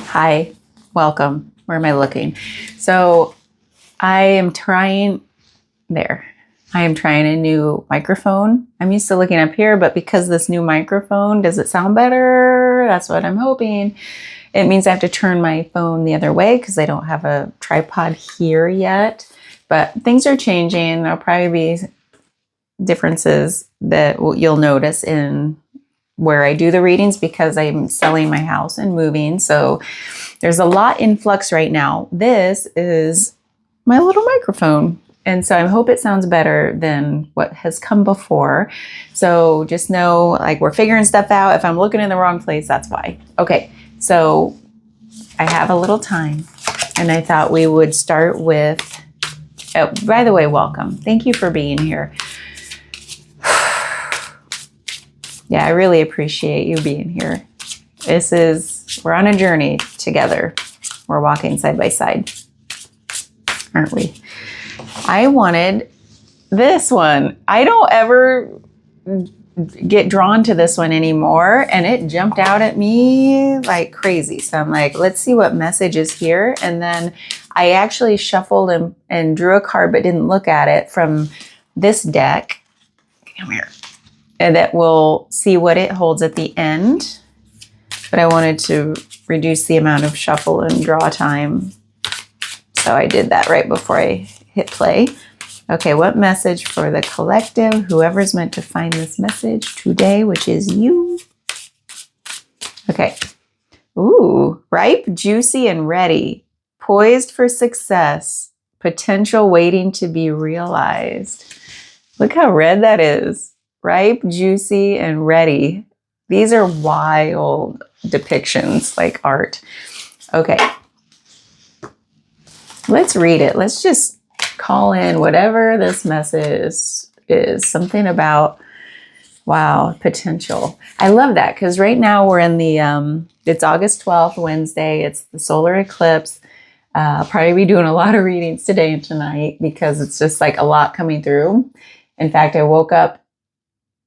Hi, welcome. Where am I looking? So I am trying there. I am trying a new microphone. I'm used to looking up here, but because this new microphone, does it sound better? That's what I'm hoping. It means I have to turn my phone the other way because I don't have a tripod here yet. But things are changing. There'll probably be differences that you'll notice in where I do the readings because I'm selling my house and moving. So there's a lot in flux right now. This is my little microphone. And so I hope it sounds better than what has come before. So just know, like, we're figuring stuff out. If I'm looking in the wrong place, that's why. Okay, so I have a little time and I thought we would start with, oh, by the way, welcome. Thank you for being here. Yeah, I really appreciate you being here. We're on a journey together. We're walking side by side, aren't we? I wanted this one. I don't ever get drawn to this one anymore, and it jumped out at me like crazy. So I'm like, let's see what message is here. And then I actually shuffled and drew a card, but didn't look at it from this deck. Come here. And that we'll see what it holds at the end. But I wanted to reduce the amount of shuffle and draw time. So I did that right before I hit play. Okay, what message for the collective? Whoever's meant to find this message today, which is you. Okay. Ooh, ripe, juicy, and ready. Poised for success. Potential waiting to be realized. Look how red that is. Ripe, juicy, and ready. These are wild depictions, like art. Okay. Let's read it. Let's just call in whatever this message is. Something about, wow, potential. I love that because right now we're in the, it's August 12th, Wednesday. It's the solar eclipse. I'll probably be doing a lot of readings today and tonight because it's just like a lot coming through. In fact, I woke up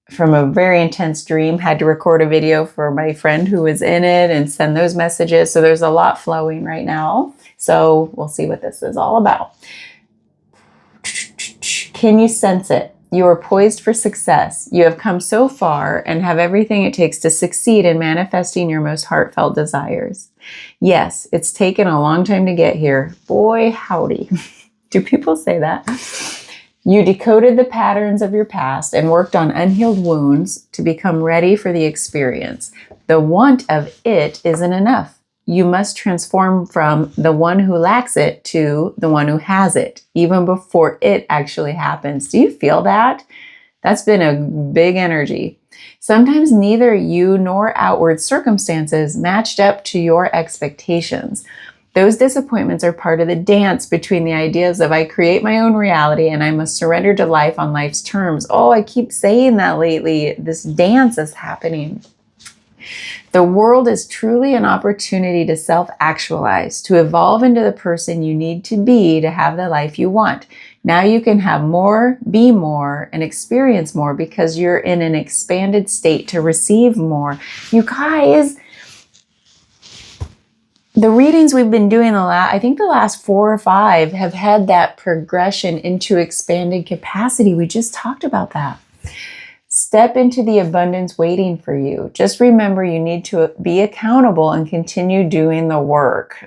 from a very intense dream, had to record a video for my friend who was in it and send those messages. So there's a lot flowing right now. So we'll see what this is all about. Can you sense it? You are poised for success. You have come so far and have everything it takes to succeed in manifesting your most heartfelt desires. Yes, it's taken a long time to get here. Boy, howdy. Do people say that? You decoded the patterns of your past and worked on unhealed wounds to become ready for the experience. The want of it isn't enough. You must transform from the one who lacks it to the one who has it, even before it actually happens. Do you feel that? That's been a big energy. Sometimes neither you nor outward circumstances matched up to your expectations. Those disappointments are part of the dance between the ideas of I create my own reality and I must surrender to life on life's terms. Oh, I keep saying that lately. This dance is happening. The world is truly an opportunity to self-actualize, to evolve into the person you need to be to have the life you want. Now you can have more, be more, and experience more because you're in an expanded state to receive more. You guys, the readings we've been doing I think the last 4 or 5 have had that progression into expanded capacity. We just talked about that. Step into the abundance waiting for you. Just remember you need to be accountable and continue doing the work.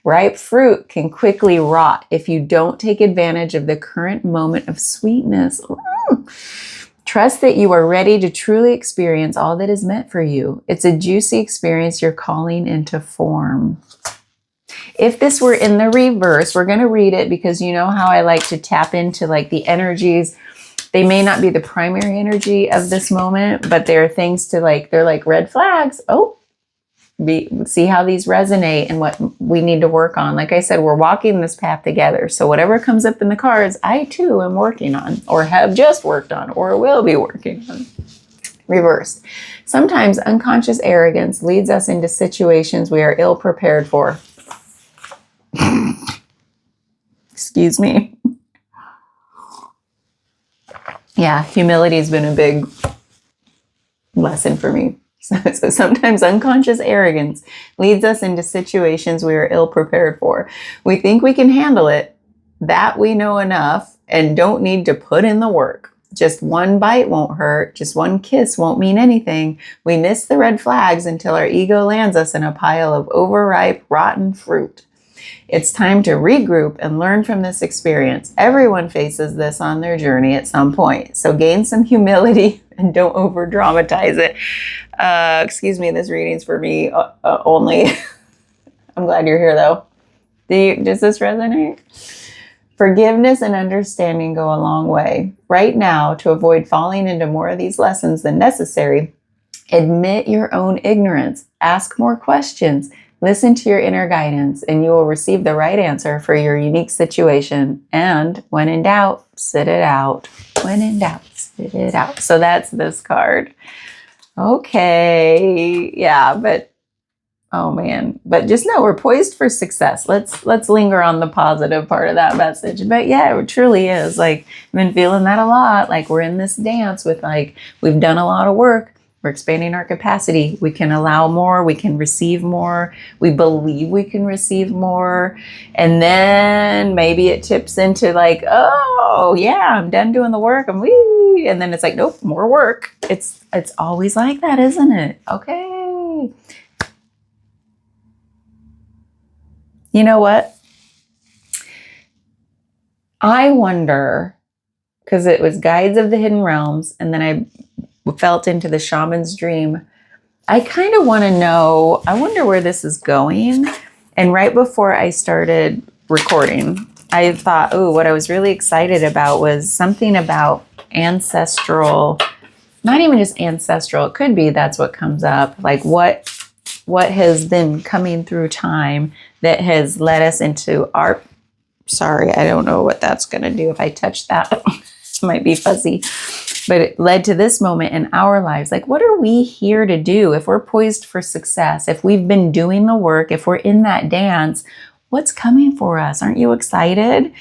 Ripe fruit can quickly rot if you don't take advantage of the current moment of sweetness. Trust that you are ready to truly experience all that is meant for you. It's a juicy experience you're calling into form. If this were in the reverse, we're going to read it because you know how I like to tap into like the energies. They may not be the primary energy of this moment, but there are things to like, they're like red flags. Oh, see how these resonate and what we need to work on. Like I said, we're walking this path together. So whatever comes up in the cards, I too am working on or have just worked on or will be working on. Reversed. Sometimes unconscious arrogance leads us into situations we are ill prepared for. Excuse me. Yeah, humility has been a big lesson for me. So sometimes unconscious arrogance leads us into situations we are ill prepared for. We think we can handle it, that we know enough, and don't need to put in the work. Just one bite won't hurt. Just one kiss won't mean anything. We miss the red flags until our ego lands us in a pile of overripe, rotten fruit. It's time to regroup and learn from this experience. Everyone faces this on their journey at some point. So gain some humility and don't over dramatize it. Excuse me, this reading's for me only. I'm glad you're here though. Does this resonate? Forgiveness and understanding go a long way. Right now, to avoid falling into more of these lessons than necessary, admit your own ignorance. Ask more questions. Listen to your inner guidance, and you will receive the right answer for your unique situation. And when in doubt, sit it out. When in doubt, sit it out. So that's this card. Okay. Yeah, but oh man. But just know we're poised for success. Let's linger on the positive part of that message. But yeah, it truly is. Like, I've been feeling that a lot. Like, we're in this dance with, like, we've done a lot of work. We're expanding our capacity. We can allow more. We can receive more. We believe we can receive more. And then maybe it tips into like, oh yeah, I'm done doing the work. And then it's like, nope, more work. It's always like that, isn't it? Okay. You know what? I wonder, because it was Guides of the Hidden Realms, and then I felt into the shaman's dream. I kind of want to know, I wonder where this is going. And right before I started recording, I thought, oh, what I was really excited about was something about ancestral, not even just ancestral, it could be that's what comes up, like what has been coming through time that has led us into our, sorry, I don't know what that's going to do if I touch that. It might be fuzzy. But it led to this moment in our lives. Like, what are we here to do? If we're poised for success, if we've been doing the work, if we're in that dance, what's coming for us? Aren't you excited?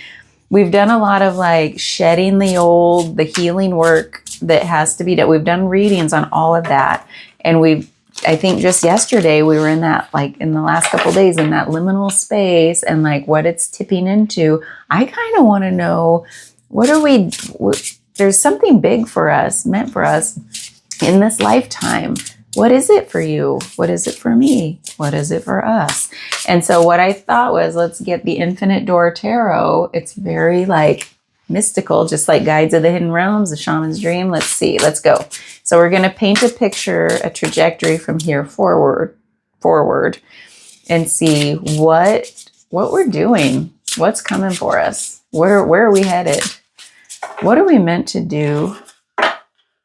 We've done a lot of like shedding the healing work that has to be done. We've done readings on all of that. And I think just yesterday we were in that, like in the last couple of days, in that liminal space and like what it's tipping into. I kind of want to know, there's something big for us, meant for us in this lifetime. What is it for you? What is it for me? What is it for us? And so what I thought was, let's get the Infinite Door Tarot. It's very like mystical, just like Guides of the Hidden Realms, the Shaman's Dream. Let's see, let's go. So we're going to paint a picture, a trajectory from here forward, and see what we're doing, what's coming for us. Where are we headed? What are we meant to do?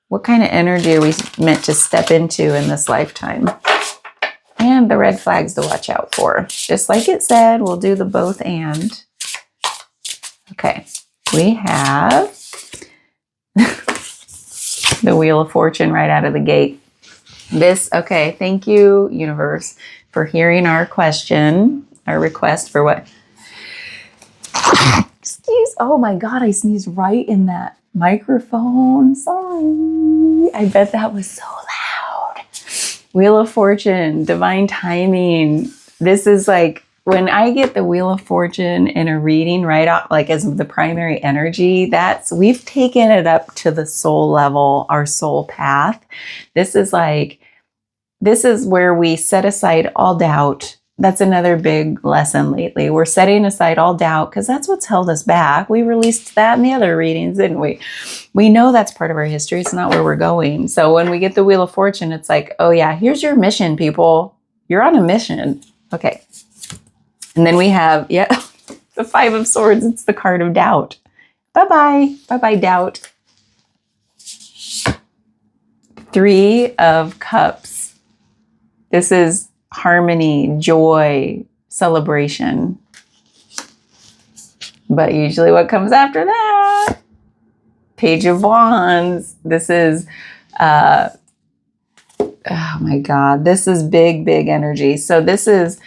What kind of energy are we meant to step into in this lifetime? And the red flags to watch out for. Just like it said, we'll do the both and. Okay, we have the Wheel of Fortune right out of the gate. Okay, thank you, universe, for hearing our question, our request for what? Oh my God, I sneezed right in that microphone. Sorry. I bet that was so loud. Wheel of Fortune, divine timing. This is like, when I get the Wheel of Fortune in a reading right off, like as the primary energy, we've taken it up to the soul level, our soul path. This is where we set aside all doubt. That's another big lesson lately. We're setting aside all doubt because that's what's held us back. We released that in the other readings, didn't we? We know that's part of our history. It's not where we're going. So when we get the Wheel of Fortune, it's like, oh yeah, here's your mission, people. You're on a mission. Okay. And then we have, the Five of Swords. It's the card of doubt. Bye-bye. Bye-bye, doubt. Three of Cups. This is harmony, joy, celebration. But usually what comes after that? Page of Wands. This is, oh my God, this is big, big energy. So this is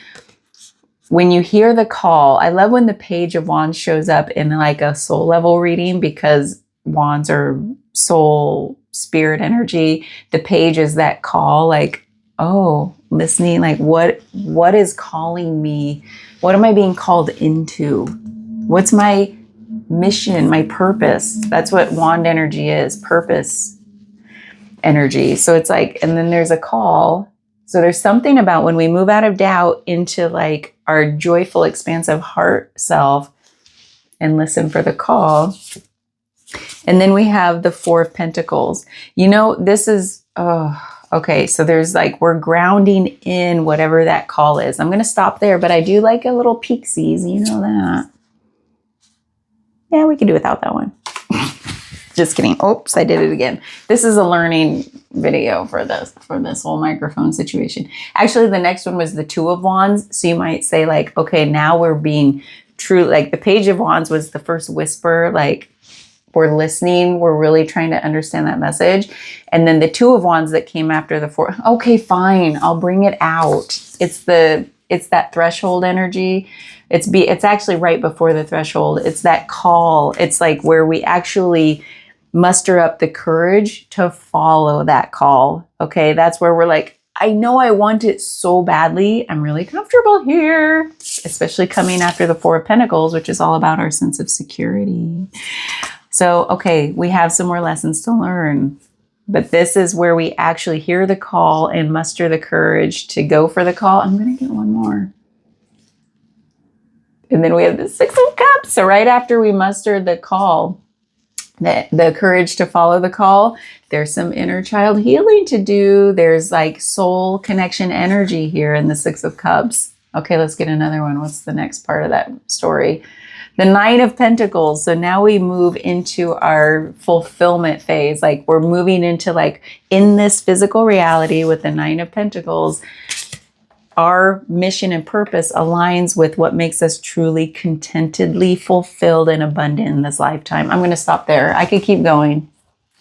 when you hear the call. I love when the Page of Wands shows up in like a soul level reading, because wands are soul spirit energy. The page is that call, like, oh, listening, like what is calling me? What am I being called into? What's my mission, my purpose? That's what wand energy is, purpose energy. So it's like, and then there's a call. So there's something about when we move out of doubt into like our joyful, expansive heart self and listen for the call. And then we have the Four of Pentacles. You know, this is, okay. So there's like, we're grounding in whatever that call is. I'm going to stop there, but I do like a little peeksies. You know that. Yeah, we can do without that one. Just kidding. Oops, I did it again. This is a learning video for this whole microphone situation. Actually, the next one was the Two of Wands. So you might say like, okay, now we're being true. Like the Page of Wands was the first whisper, like we're listening. We're really trying to understand that message. And then the Two of Wands that came after the Four. Okay, fine. I'll bring it out. It's that threshold energy. It's actually right before the threshold. It's that call. It's like where we actually muster up the courage to follow that call. Okay, that's where we're like, I know I want it so badly. I'm really comfortable here, especially coming after the Four of Pentacles, which is all about our sense of security. So, okay, we have some more lessons to learn, but this is where we actually hear the call and muster the courage to go for the call. I'm going to get one more. And then we have the Six of Cups. So right after we mustered the call, the courage to follow the call, there's some inner child healing to do. There's like soul connection energy here in the Six of Cups. Okay, let's get another one. What's the next part of that story? The Nine of Pentacles. So now we move into our fulfillment phase. Like we're moving into like in this physical reality with the Nine of Pentacles. Our mission and purpose aligns with what makes us truly contentedly fulfilled and abundant in this lifetime. I'm going to stop there. I could keep going,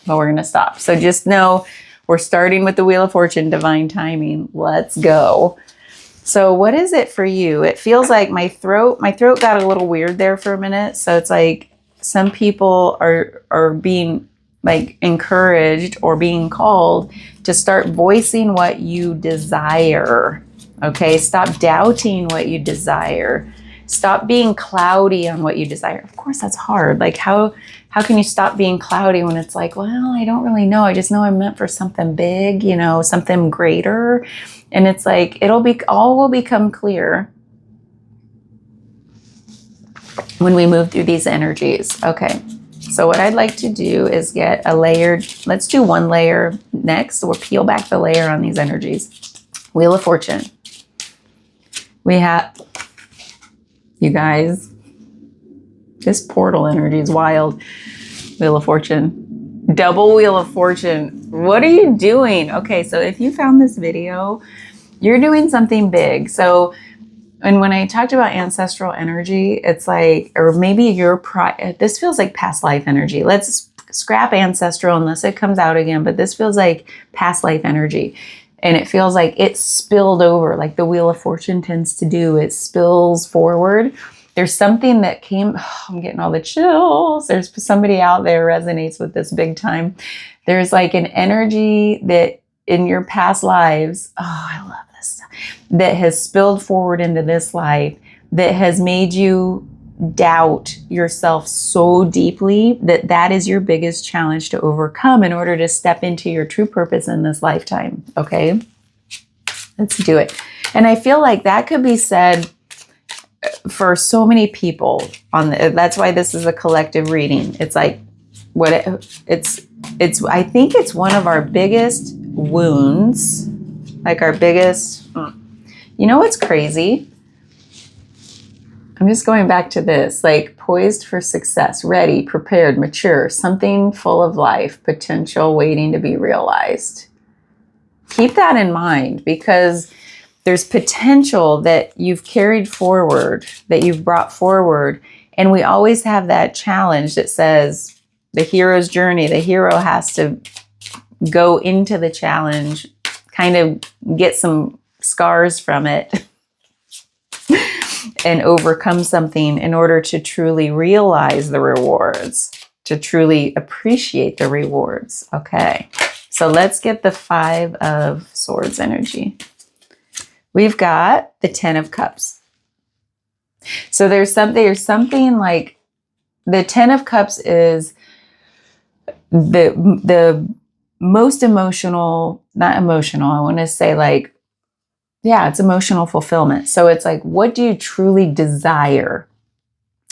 but we're going to stop. So just know we're starting with the Wheel of Fortune, divine timing. Let's go. So what is it for you? It feels like my throat got a little weird there for a minute. So it's like some people are being like encouraged or being called to start voicing what you desire. Okay, stop doubting what you desire. Stop being cloudy on what you desire. Of course, that's hard. Like how can you stop being cloudy when it's like, well, I don't really know. I just know I'm meant for something big, you know, something greater. And it's like, all will become clear when we move through these energies. Okay. So what I'd like to do is get a layered, let's do one layer next. So we'll peel back the layer on these energies. Wheel of Fortune. We have, you guys, this portal energy is wild. Wheel of Fortune. Double Wheel of Fortune. What are you doing? Okay, so if you found this video, you're doing something big. So, and when I talked about ancestral energy, it's like, or maybe this feels like past life energy. Let's scrap ancestral unless it comes out again, but this feels like past life energy. And it feels like it's spilled over, like the Wheel of Fortune tends to do. It spills forward. There's something that came, I'm getting all the chills. There's somebody out there resonates with this big time. There's like an energy that in your past lives, I love this stuff, that has spilled forward into this life, that has made you doubt yourself so deeply that is your biggest challenge to overcome in order to step into your true purpose in this lifetime. Okay, let's do it. And I feel like that could be said for so many people that's why this is a collective reading. It's like I think it's one of our biggest wounds, like our biggest, you know what's crazy? I'm just going back to this, like poised for success, ready, prepared, mature, something full of life, potential waiting to be realized. Keep that in mind because there's potential that you've carried forward, that you've brought forward. And we always have that challenge that says the hero's journey, the hero has to go into the challenge, kind of get some scars from it. And overcome something in order to truly realize the rewards, to truly appreciate the rewards. Okay, so let's get the 5 of Swords energy. We've got the 10 of Cups. So there's something like the 10 of Cups is the most emotional, not emotional, I want to say like, yeah, it's emotional fulfillment. So it's like, what do you truly desire?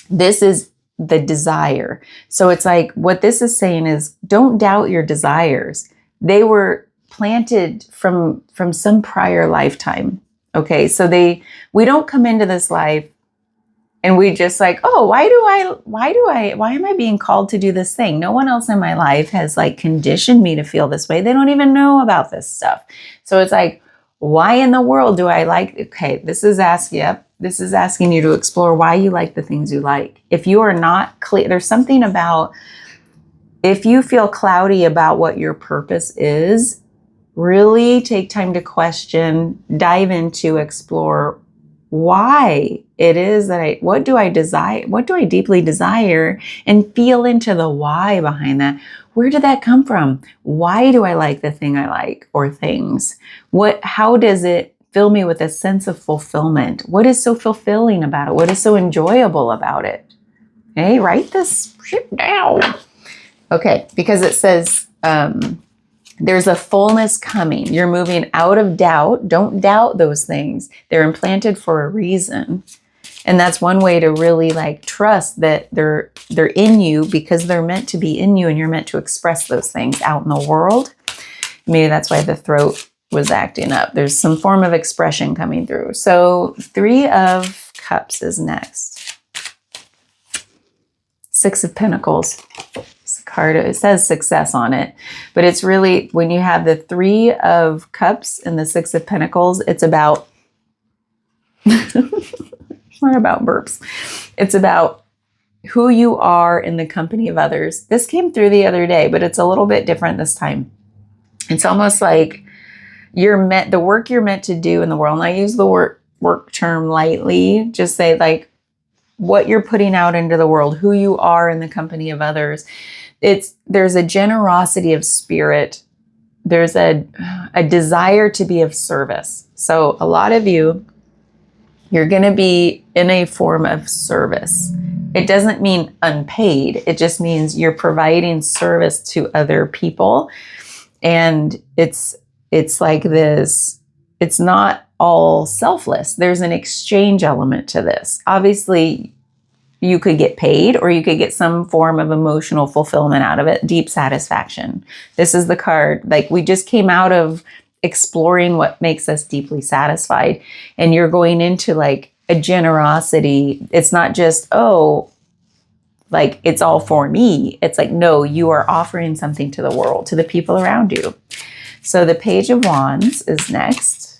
This is the desire. So it's like, what this is saying is, don't doubt your desires. They were planted from some prior lifetime. Okay, so we don't come into this life and we just like, oh, why am I being called to do this thing? No one else in my life has like conditioned me to feel this way. They don't even know about this stuff. So it's like, why in the world do I like, okay, this is asking you to explore why you like the things you like. If you are not clear, there's something about, if you feel cloudy about what your purpose is, really take time to question, dive into, explore why it is that what do I desire? What do I deeply desire? And feel into the why behind that. Where did that come from? Why do I like the thing I like or things? How does it fill me with a sense of fulfillment? What is so fulfilling about it? What is so enjoyable about it? Hey, write this shit down. Okay, because it says, there's a fullness coming. You're moving out of doubt. Don't doubt those things. They're implanted for a reason. And that's one way to really like trust that they're in you, because they're meant to be in you and you're meant to express those things out in the world. Maybe that's why the throat was acting up. There's some form of expression coming through. So 3 of Cups is next. 6 of Pentacles. Card, it says success on it, but it's really, when you have the 3 of Cups and the 6 of Pentacles, it's about it's not about burps. It's about who you are in the company of others. This came through the other day, but it's a little bit different this time. It's almost like the work you're meant to do in the world. And I use the work term lightly, just say like what you're putting out into the world, who you are in the company of others. There's a generosity of spirit. There's a desire to be of service. So a lot of you're going to be in a form of service. It doesn't mean unpaid. It just means you're providing service to other people. And it's like this, it's not all selfless. There's an exchange element to this. Obviously, you could get paid or you could get some form of emotional fulfillment out of it, deep satisfaction. This is the card. Like, we just came out of exploring what makes us deeply satisfied. And you're going into like a generosity. It's not just, oh, like it's all for me. It's like, no, you are offering something to the world, to the people around you. So the Page of Wands is next.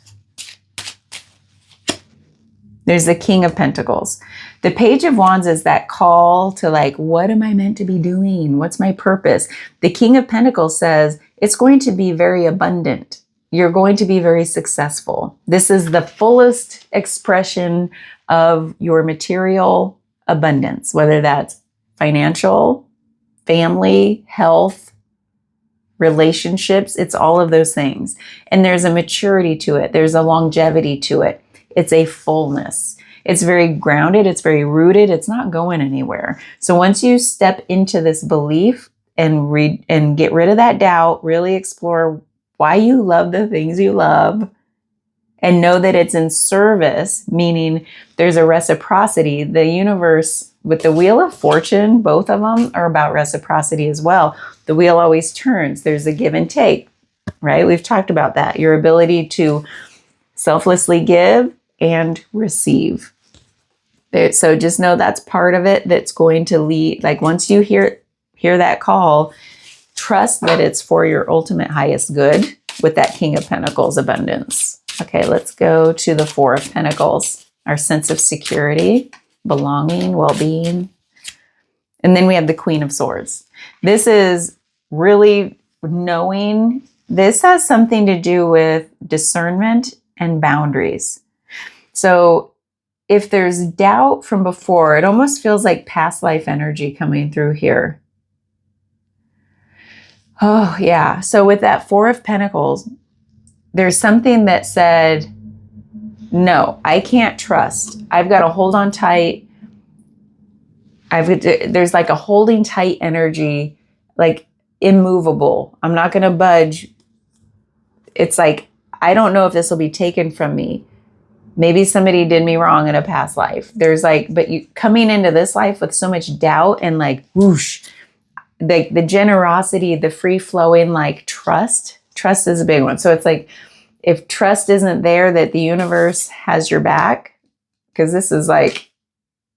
There's the King of Pentacles. The Page of Wands is that call to like, what am I meant to be doing? What's my purpose? The King of Pentacles says it's going to be very abundant. You're going to be very successful. This is the fullest expression of your material abundance, whether that's financial, family, health, relationships. It's all of those things. And there's a maturity to it. There's a longevity to it. It's a fullness. It's very grounded. It's very rooted. It's not going anywhere. So once you step into this belief and get rid of that doubt, really explore why you love the things you love, and know that it's in service, meaning there's a reciprocity. The universe, with the Wheel of Fortune, both of them are about reciprocity as well. The wheel always turns. There's a give and take, right? We've talked about that. Your ability to selflessly give and receive. So just know that's part of it that's going to lead, like once you hear that call, trust that it's for your ultimate highest good with that King of Pentacles abundance. Okay, let's go to the 4 of Pentacles, our sense of security, belonging, well-being. And then we have the Queen of Swords. This is really knowing, this has something to do with discernment and boundaries. So if there's doubt from before, it almost feels like past life energy coming through here. Oh, yeah. So with that Four of Pentacles, there's something that said, no, I can't trust. I've got to hold on tight. There's like a holding tight energy, like immovable. I'm not going to budge. It's like, I don't know if this will be taken from me. Maybe somebody did me wrong in a past life. There's like, but you coming into this life with so much doubt and like whoosh, the generosity, the free flowing, like trust is a big one. So it's like, if trust isn't there that the universe has your back, because this is like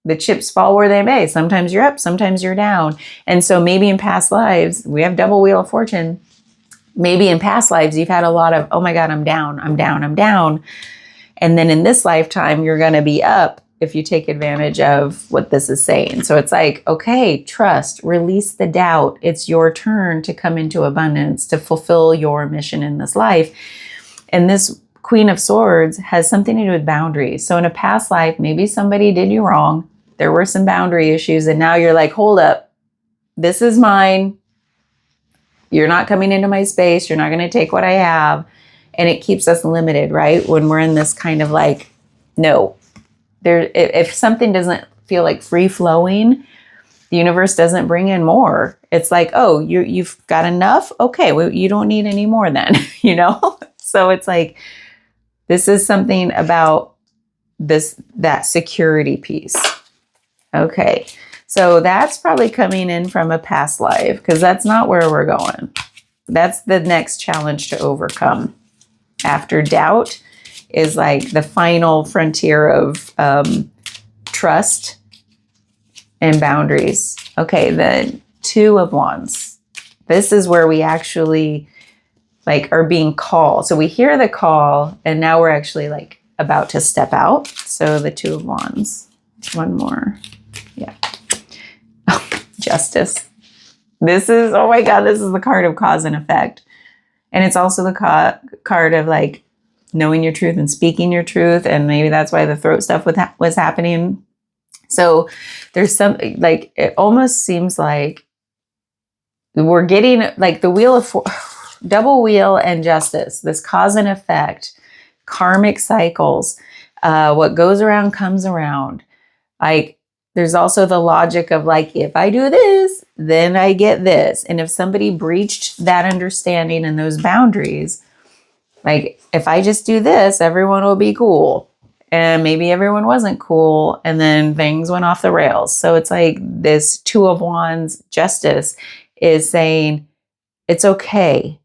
the chips fall where they may. Sometimes you're up, sometimes you're down. And so maybe in past lives, we have double wheel of fortune. Maybe in past lives, you've had a lot of, oh my God, I'm down, I'm down, I'm down. And then in this lifetime, you're going to be up if you take advantage of what this is saying. So it's like, okay, trust, release the doubt. It's your turn to come into abundance, to fulfill your mission in this life. And this Queen of Swords has something to do with boundaries. So in a past life, maybe somebody did you wrong. There were some boundary issues. And now you're like, hold up, this is mine. You're not coming into my space. You're not going to take what I have. And it keeps us limited, right? When we're in this kind of like, no, if something doesn't feel like free flowing, the universe doesn't bring in more. It's like, oh, you've got enough. Okay, well, you don't need any more then, you know? So it's like, this is something about that security piece. Okay, so that's probably coming in from a past life because that's not where we're going. That's the next challenge to overcome. After doubt is like the final frontier of trust and boundaries. Okay, the Two of Wands. This is where we actually like are being called. So we hear the call and now we're actually like about to step out. So the Two of Wands. One more. Yeah. Justice. This is, oh my God, this is the card of cause and effect. And it's also the card of like knowing your truth and speaking your truth. And maybe that's why the throat stuff was happening. So there's some, like, it almost seems like we're getting like the wheel of double wheel and justice, this cause and effect, karmic cycles. What goes around comes around. Like, there's also the logic of like, if I do this, then I get this. And if somebody breached that understanding and those boundaries, like if I just do this, everyone will be cool. And maybe everyone wasn't cool. And then things went off the rails. So it's like this Two of Wands justice is saying, it's okay.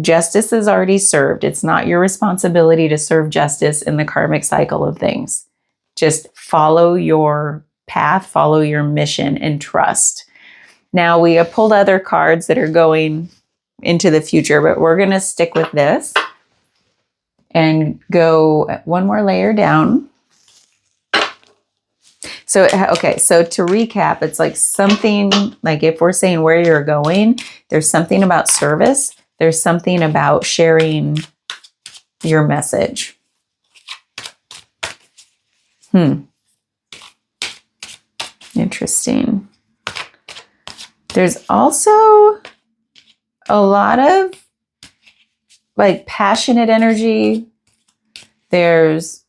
Justice is already served. It's not your responsibility to serve justice in the karmic cycle of things. Just follow your path, follow your mission, and trust. Now, we have pulled other cards that are going into the future, but we're going to stick with this and go one more layer down. So, okay, so to recap, it's like something, like if we're saying where you're going, there's something about service. There's something about sharing your message. Interesting. There's also a lot of like passionate energy. There's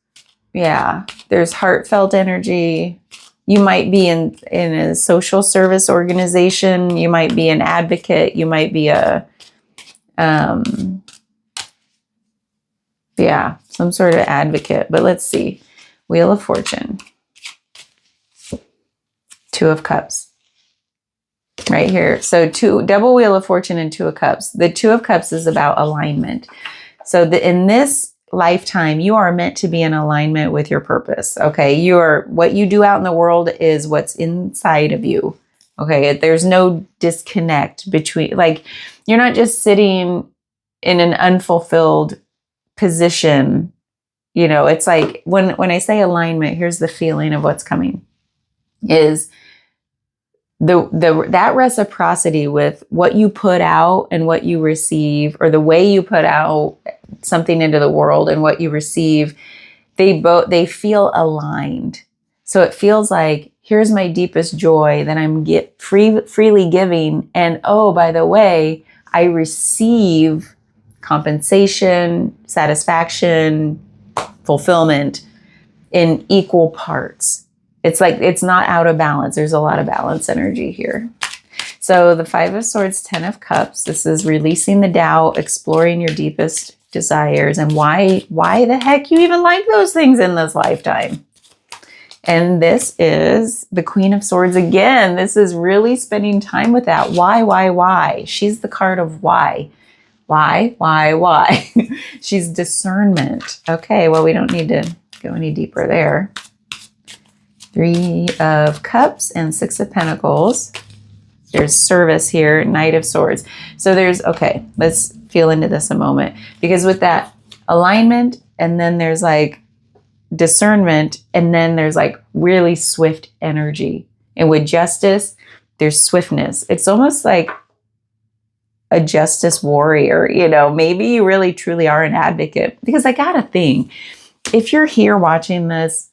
heartfelt energy. You might be in a social service organization. You might be an advocate. You might be some sort of advocate. But let's see. Wheel of Fortune. Two of Cups. Right here. So double Wheel of Fortune and Two of Cups. The Two of Cups is about alignment. So in this lifetime, you are meant to be in alignment with your purpose. Okay. What you do out in the world is what's inside of you. Okay. There's no disconnect between, like, you're not just sitting in an unfulfilled position. You know, it's like when I say alignment, here's the feeling of what's coming is that reciprocity with what you put out and what you receive, or the way you put out something into the world and what you receive, they feel aligned. So it feels like here's my deepest joy that I'm freely giving. And oh, by the way, I receive compensation, satisfaction, fulfillment in equal parts. It's like, it's not out of balance. There's a lot of balance energy here. So the 5 of Swords, 10 of Cups, this is releasing the doubt, exploring your deepest desires, and why the heck you even like those things in this lifetime. And this is the Queen of Swords again. This is really spending time with that. Why? She's the card of why. Why? She's discernment. Okay, well, we don't need to go any deeper there. 3 of Cups and 6 of Pentacles. There's service here, Knight of Swords. So there's, okay, let's feel into this a moment. Because with that alignment, and then there's like discernment, and then there's like really swift energy. And with justice, there's swiftness. It's almost like a justice warrior, you know, maybe you really truly are an advocate. Because I got a thing. If you're here watching this,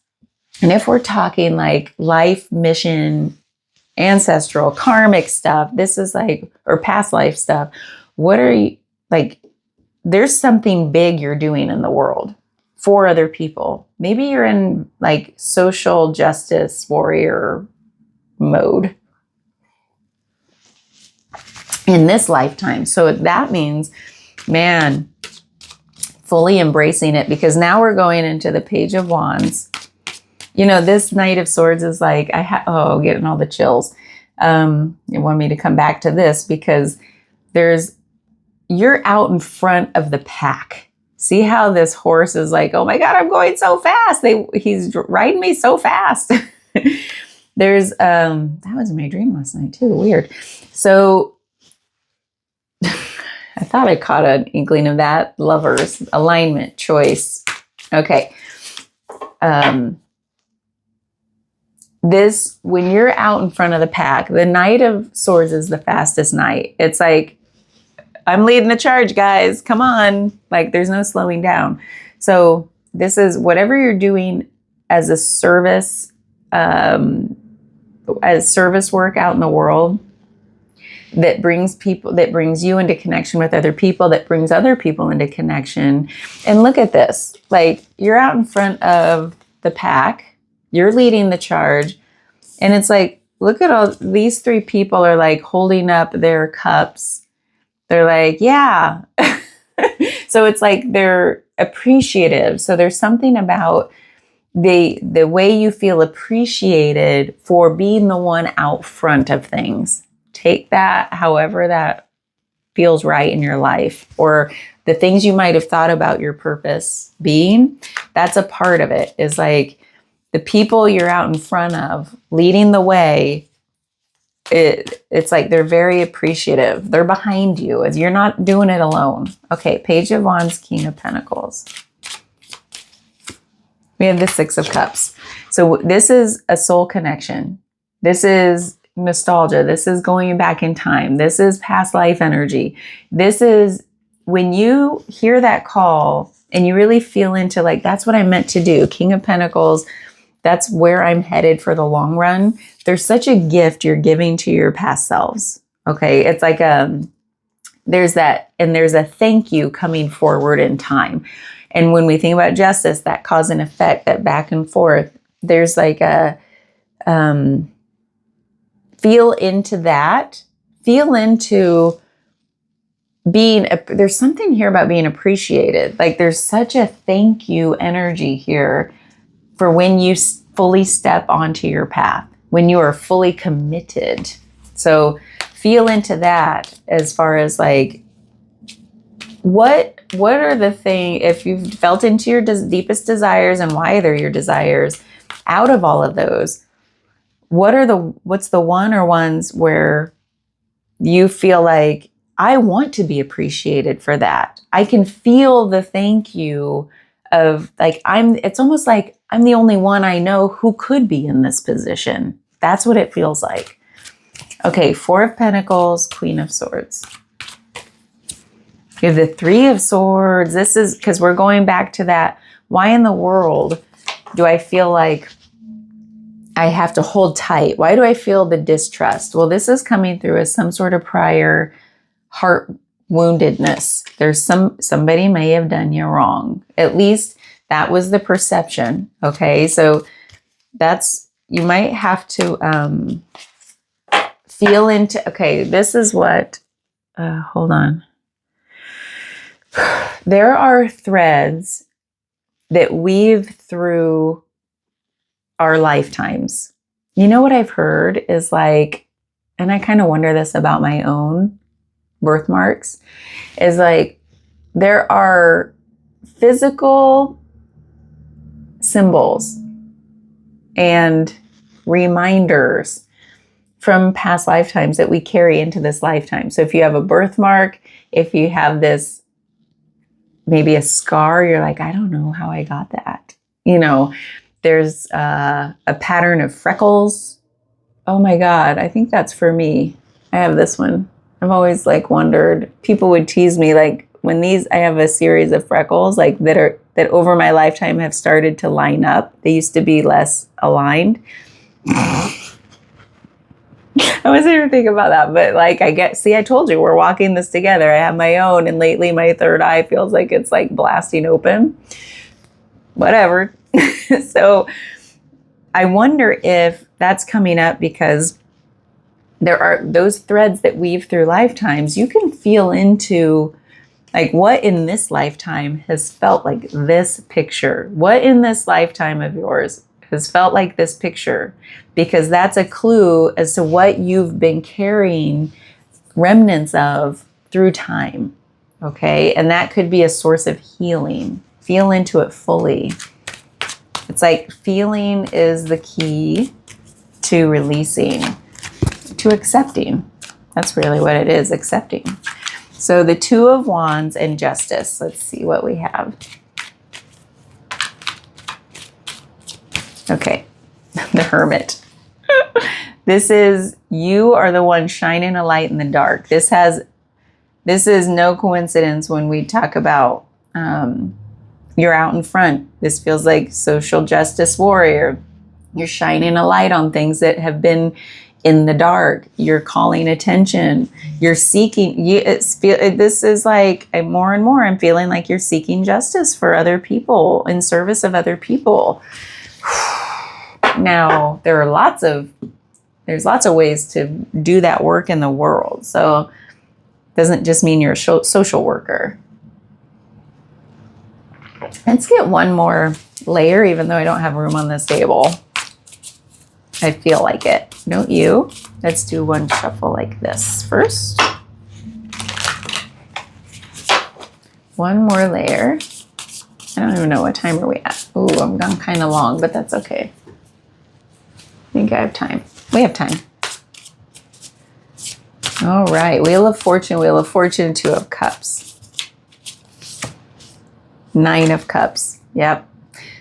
and if we're talking like life mission, ancestral, karmic stuff, this is like, or past life stuff, what are you, like, there's something big you're doing in the world for other people. Maybe you're in like social justice warrior mode in this lifetime. So that means, man, fully embracing it, because now we're going into the Page of Wands. You know, this Knight of Swords is like, getting all the chills. You want me to come back to this because you're out in front of the pack. See how this horse is like, oh my God, I'm going so fast. He's riding me so fast. There's, that was my dream last night too. Weird. So I thought I caught an inkling of that. Lovers, alignment, choice. Okay. When you're out in front of the pack, the Knight of Swords is the fastest knight. It's like, I'm leading the charge, guys. Come on. Like, there's no slowing down. So this is whatever you're doing as a service, as service work out in the world that brings you into connection with other people, that brings other people into connection. And look at this. Like, you're out in front of the pack. You're leading the charge. And it's like, look at all these 3 people are like holding up their cups. They're like, yeah. So it's like they're appreciative. So there's something about the way you feel appreciated for being the one out front of things. Take that however that feels right in your life, or the things you might have thought about your purpose being. That's a part of it, is like the people you're out in front of leading the way. It's like they're very appreciative. They're behind you, as you're not doing it alone. Okay, Page of Wands, King of Pentacles. We have the 6 of Cups. So this is a soul connection. This is nostalgia. This is going back in time. This is past life energy. This is when you hear that call and you really feel into like, that's what I'm meant to do. King of Pentacles. That's where I'm headed for the long run. There's such a gift you're giving to your past selves. Okay. It's like, there's that, and there's a thank you coming forward in time. And when we think about justice, that cause and effect, that back and forth, there's like a, feel into that, feel into there's something here about being appreciated. Like there's such a thank you energy here for when you fully step onto your path, when you are fully committed. So feel into that as far as like, what are the things, if you've felt into your deepest desires and why they're your desires, out of all of those, what's the one or ones where you feel like, I want to be appreciated for that. I can feel the thank you of like, it's almost like I'm the only one I know who could be in this position. That's what it feels like. Okay, 4 of Pentacles, Queen of Swords. You have the 3 of Swords. This is because we're going back to that. Why in the world do I feel like I have to hold tight. Why do I feel the distrust? Well, this is coming through as some sort of prior heart woundedness. There's somebody may have done you wrong. At least that was the perception. Okay. So you might have to feel into, okay, this is what, hold on. There are threads that weave through our lifetimes. You know what I've heard is like, and I kind of wonder this about my own birthmarks, is like there are physical symbols and reminders from past lifetimes that we carry into this lifetime. So if you have a birthmark, if you have this, maybe a scar, you're like, I don't know how I got that. You know, there's a pattern of freckles. Oh my God, I think that's for me. I have this one. I've always like wondered, people would tease me like when I have a series of freckles like that over my lifetime have started to line up. They used to be less aligned. I wasn't even thinking about that, but like I told you, we're walking this together. I have my own, and lately my third eye feels like it's like blasting open. Whatever. So I wonder if that's coming up because there are those threads that weave through lifetimes. You can feel into like what in this lifetime has felt like this picture. What in this lifetime of yours has felt like this picture? Because that's a clue as to what you've been carrying remnants of through time. Okay. And that could be a source of healing. Feel into it fully. It's like feeling is the key to releasing, to accepting. That's really what it is, accepting. So the Two of Wands and Justice. Let's see what we have. Okay, the Hermit. This is, you are the one shining a light in the dark. This is no coincidence when we talk about you're out in front. This feels like social justice warrior. You're shining a light on things that have been in the dark. You're calling attention. You're seeking. This is like more and more. I'm feeling like you're seeking justice for other people, in service of other people. Now there's lots of ways to do that work in the world. So it doesn't just mean you're a social worker. Let's get one more layer, even though I don't have room on this table. I feel like it. Don't you? Let's do one shuffle like this first. One more layer. I don't even know what time are we at. Ooh, I'm gone kind of long, but that's okay. I think I have time. We have time. All right. Wheel of Fortune, Two of Cups. Nine of Cups. Yep.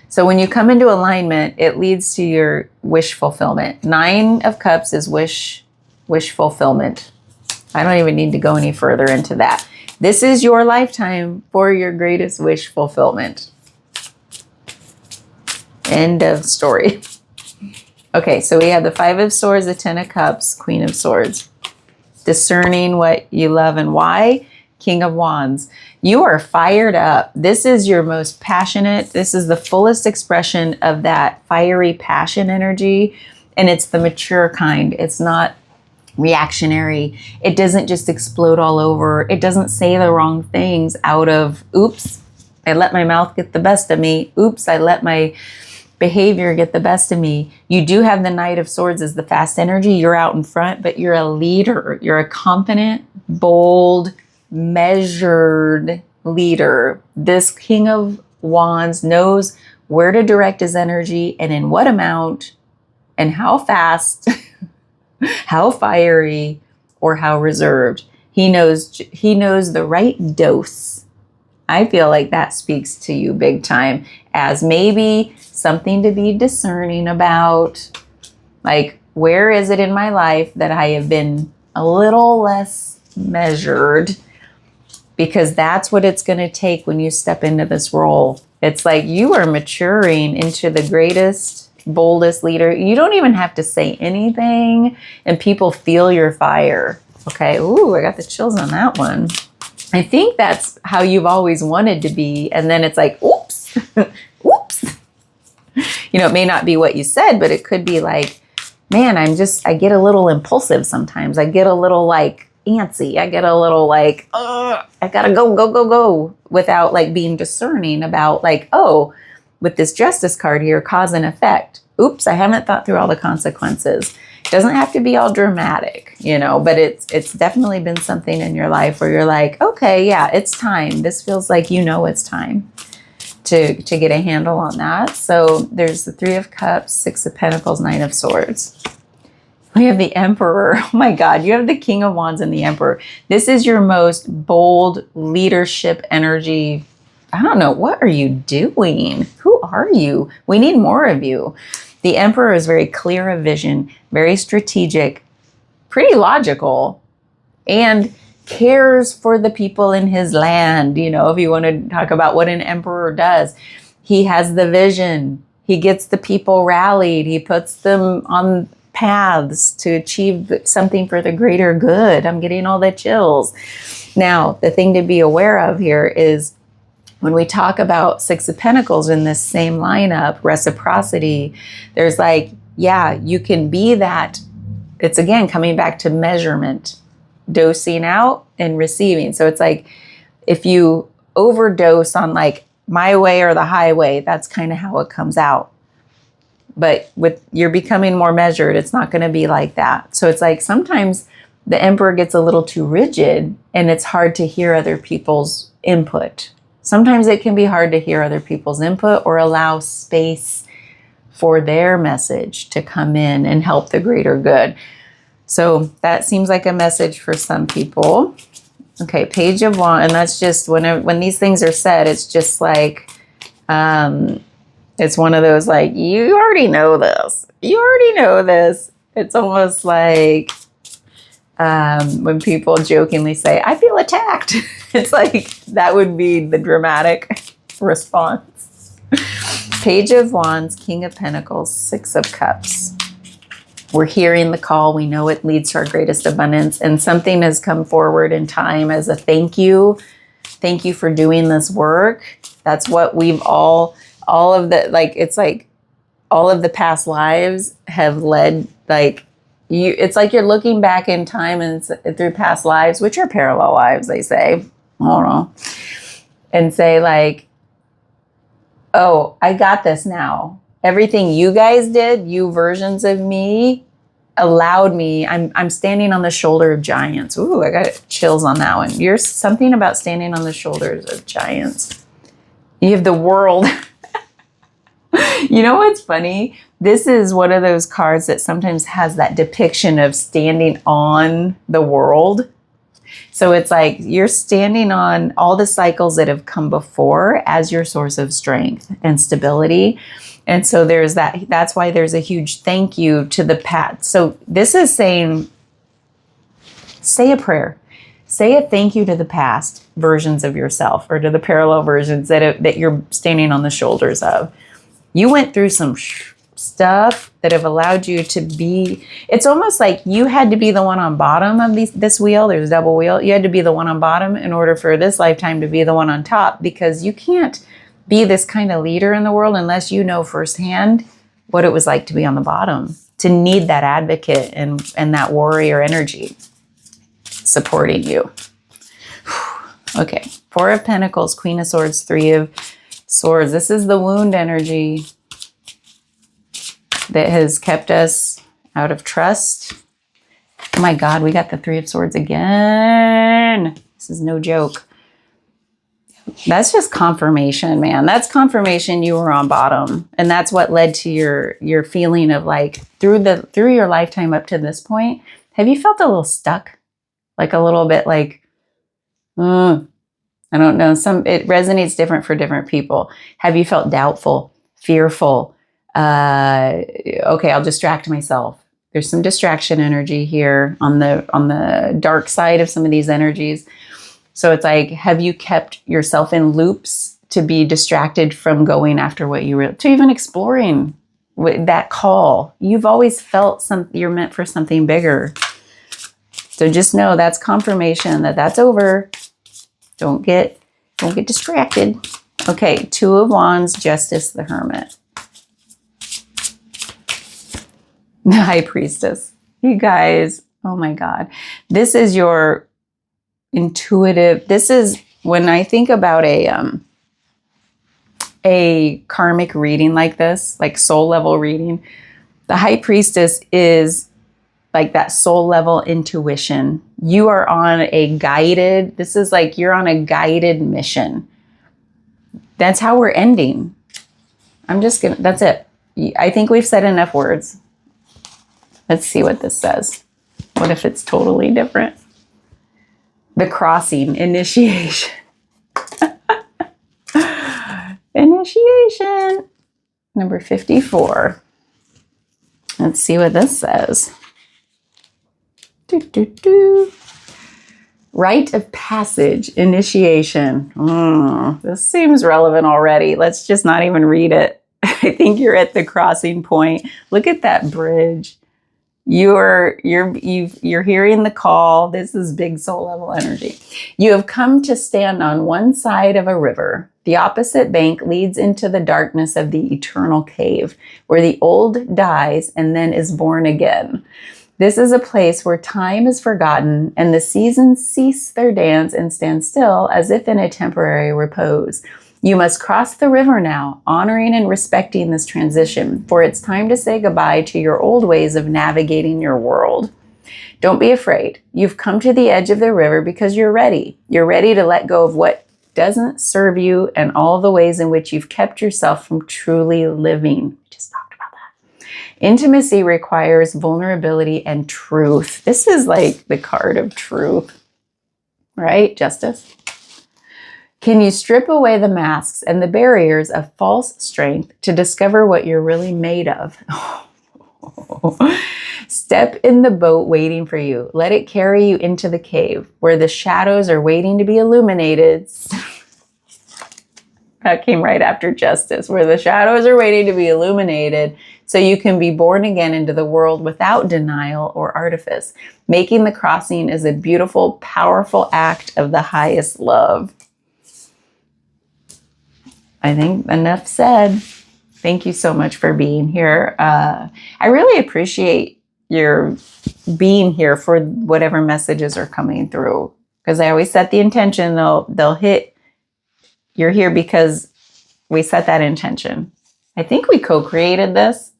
So when you come into alignment, it leads to your wish fulfillment. Nine of Cups is wish fulfillment. I don't even need to go any further into that. This is your lifetime for your greatest wish fulfillment. End of story. Okay, so we have the Five of Swords, the Ten of Cups, Queen of Swords. Discerning what you love and why. King of Wands. You are fired up. This is your most passionate. This is the fullest expression of that fiery passion energy. And it's the mature kind. It's not reactionary. It doesn't just explode all over. It doesn't say the wrong things out of, oops, I let my mouth get the best of me. Oops, I let my behavior get the best of me. You do have the Knight of Swords as the fast energy. You're out in front, but you're a leader. You're a confident, bold, measured leader. This King of Wands knows where to direct his energy and in what amount and how fast, how fiery, or how reserved. He knows the right dose. I feel like that speaks to you big time as maybe something to be discerning about. Like, where is it in my life that I have been a little less measured? Because that's what it's going to take when you step into this role. It's like you are maturing into the greatest boldest leader. You don't even have to say anything and people feel your fire. Okay. Ooh, I got the chills on that one. I think that's how you've always wanted to be. And then it's like, oops, oops. You know, it may not be what you said, but it could be like, man, I get a little impulsive sometimes. I get a little like antsy. I get a little like, I gotta go, without like being discerning about like, oh, with this justice card here, cause and effect. Oops, I haven't thought through all the consequences. It doesn't have to be all dramatic, you know, but it's definitely been something in your life where you're like, okay, yeah, it's time. This feels like, you know, it's time to get a handle on that. So there's the 3 of Cups, 6 of Pentacles, 9 of Swords. We have the Emperor. Oh my God, you have the King of Wands and the Emperor. This is your most bold leadership energy. I don't know. What are you doing? Who are you? We need more of you. The Emperor is very clear of vision, very strategic, pretty logical, and cares for the people in his land. You know, if you want to talk about what an emperor does, he has the vision. He gets the people rallied. He puts them on paths to achieve something for the greater good. I'm getting all the chills. Now, the thing to be aware of here is when we talk about 6 of Pentacles in this same lineup, reciprocity, there's like, yeah, you can be that. It's again coming back to measurement, dosing out and receiving. So it's like if you overdose on like my way or the highway, that's kind of how it comes out. But with you're becoming more measured, it's not going to be like that. So it's like sometimes the Emperor gets a little too rigid and it's hard to hear other people's input. Sometimes it can be hard to hear other people's input or allow space for their message to come in and help the greater good. So that seems like a message for some people. Okay, Page of Wands, and that's just when these things are said, it's just like, it's one of those like, you already know this. You already know this. It's almost like when people jokingly say, I feel attacked. It's like, that would be the dramatic response. Page of Wands, King of Pentacles, 6 of Cups. We're hearing the call. We know it leads to our greatest abundance. And something has come forward in time as a thank you. Thank you for doing this work. That's what we've all of the, like, it's like all of the past lives have led, like, it's like you're looking back in time and through past lives, which are parallel lives, they say. I don't know. And say like, oh, I got this now. Everything you guys did, you versions of me, allowed me. I'm standing on the shoulder of giants. Ooh, I got chills on that one. You're something about standing on the shoulders of giants. You have the world. You know what's funny? This is one of those cards that sometimes has that depiction of standing on the world. So it's like you're standing on all the cycles that have come before as your source of strength and stability. And so there's that. That's why there's a huge thank you to the past. So this is saying, say a prayer. Say a thank you to the past versions of yourself or to the parallel versions that you're standing on the shoulders of. You went through some stuff that have allowed you to be, it's almost like you had to be the one on bottom of this wheel. There's a double wheel. You had to be the one on bottom in order for this lifetime to be the one on top, because you can't be this kind of leader in the world unless you know firsthand what it was like to be on the bottom, to need that advocate and that warrior energy supporting you. Okay, 4 of Pentacles, Queen of Swords, 3 of Swords. This is the wound energy that has kept us out of trust. Oh my God, we got the 3 of Swords again. This is no joke. That's just confirmation, man. That's confirmation you were on bottom. And that's what led to your feeling of like, through your lifetime up to this point, have you felt a little stuck? Like a little bit like, I don't know. It resonates different for different people. Have you felt doubtful, fearful? Okay, I'll distract myself. There's some distraction energy here on the dark side of some of these energies. So it's like, have you kept yourself in loops to be distracted from going after what to even exploring that call. You've always felt you're meant for something bigger. So just know that's confirmation that that's over. Don't get distracted. Okay, Two of Wands, Justice, the Hermit. The High Priestess. You guys, oh my God. This is your intuitive. This is when I think about a karmic reading like this, like soul level reading. The High Priestess is like that soul level intuition. You are on a guided, this is like you're on a guided mission. That's how we're ending. That's it. I think we've said enough words. Let's see what this says. What if it's totally different? The Crossing, initiation. Initiation. Number 54. Let's see what this says. Rite of passage, initiation. This seems relevant already. Let's just not even read it. I think you're at the crossing point. Look at that bridge. You're hearing the call. This is big soul level energy. You have come to stand on one side of a river. The opposite bank leads into the darkness of the eternal cave, where the old dies and then is born again. This is a place where time is forgotten and the seasons cease their dance and stand still as if in a temporary repose. You must cross the river now, honoring and respecting this transition, for it's time to say goodbye to your old ways of navigating your world. Don't be afraid. You've come to the edge of the river because you're ready. You're ready to let go of what doesn't serve you and all the ways in which you've kept yourself from truly living. We just talked about that. Intimacy requires vulnerability and truth. This is like the card of truth, right? Justice. Can you strip away the masks and the barriers of false strength to discover what you're really made of? Step in the boat waiting for you. Let it carry you into the cave where the shadows are waiting to be illuminated. That came right after Justice, where the shadows are waiting to be illuminated so you can be born again into the world without denial or artifice. Making the crossing is a beautiful, powerful act of the highest love. I think enough said. Thank you so much for being here. I really appreciate your being here for whatever messages are coming through, because I always set the intention. They'll hit. You're here because we set that intention. I think we co-created this,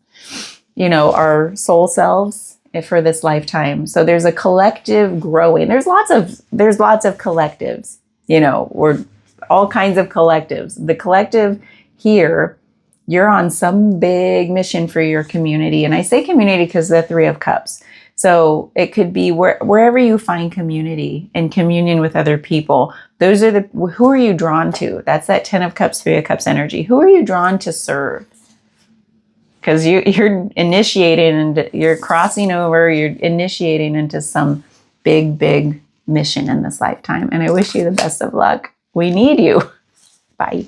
our soul selves for this lifetime. So there's a collective growing. There's lots of collectives. We're all kinds of collectives. The collective here, you're on some big mission for your community. And I say community because the Three of Cups. So it could be wherever you find community and communion with other people. Those are who are you drawn to? That's that 10 of Cups, 3 of Cups energy. Who are you drawn to serve? Because you're initiating and you're crossing over, you're initiating into some big, big mission in this lifetime. And I wish you the best of luck. We need you. Bye.